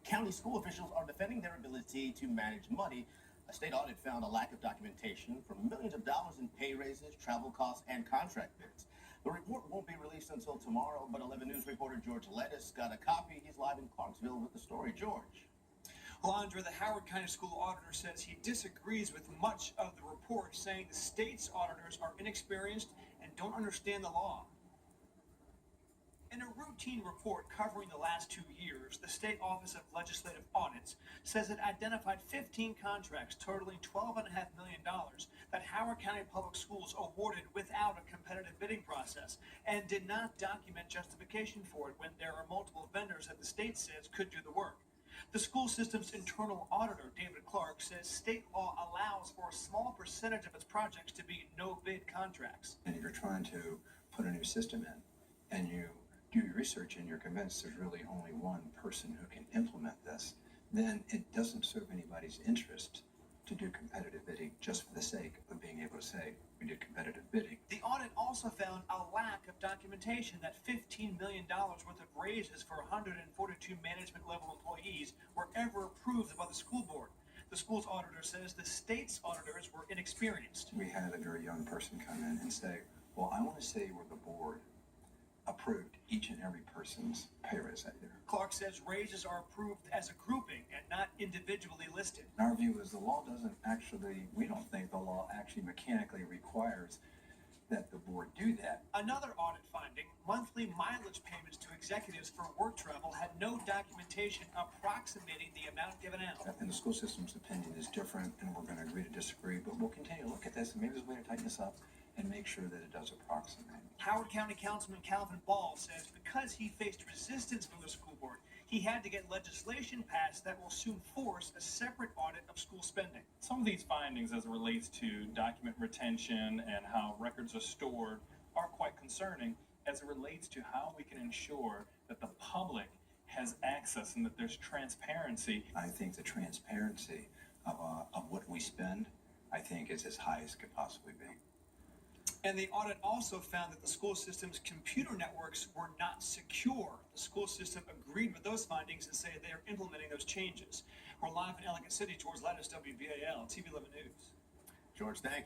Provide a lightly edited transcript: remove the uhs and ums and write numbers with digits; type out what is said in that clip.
County school officials are defending their ability to manage money. A state audit found a lack of documentation for millions of dollars in pay raises, travel costs, and contract bids. The report won't be released until tomorrow, but 11 News reporter George Lettis got a copy. He's live in Clarksville with the story. George. Well, Andre, the Howard County School Auditor says he disagrees with much of the report, saying the state's auditors are inexperienced and don't understand the law. In a routine report covering the last 2 years, the State Office of Legislative Audits says it identified 15 contracts totaling $12.5 million that Howard County Public Schools awarded without a competitive bidding process and did not document justification for it when there are multiple vendors that the state says could do the work. The school system's internal auditor, David Clark, says state law allows for a small percentage of its projects to be no-bid contracts. And if you're trying to put a new system in and you do your research and you're convinced there's really only one person who can implement this, then it doesn't serve anybody's interest to do competitive bidding just for the sake of being able to say we did competitive bidding. The audit also found a lack of documentation that $15 million worth of raises for 142 management level employees were ever approved by the school board. The school's auditor says the state's auditors were inexperienced. We had a very young person come in and say, well, I want to say where the board approved each and every person's pay raise that year. Clark says raises are approved as a grouping and not individually listed. Our view is the law doesn't actually, we don't think the law actually mechanically requires that the board do that. Another audit finding, monthly mileage payments to executives for work travel had no documentation approximating the amount given out. And the school system's opinion is different, and we're going to agree to disagree, but we'll continue to look at this, and maybe there's a way to tighten this up and make sure that it does approximate. Howard County Councilman Calvin Ball says because he faced resistance from the school board, he had to get legislation passed that will soon force a separate audit of school spending. Some of these findings as it relates to document retention and how records are stored are quite concerning as it relates to how we can ensure that the public has access and that there's transparency. I think the transparency of what we spend, I think, is as high as it could possibly be. And the audit also found that the school system's computer networks were not secure. The school system agreed with those findings and say they are implementing those changes. We're live in Ellicott City. George Lettis, WBAL, TV 11 News. George, thank you.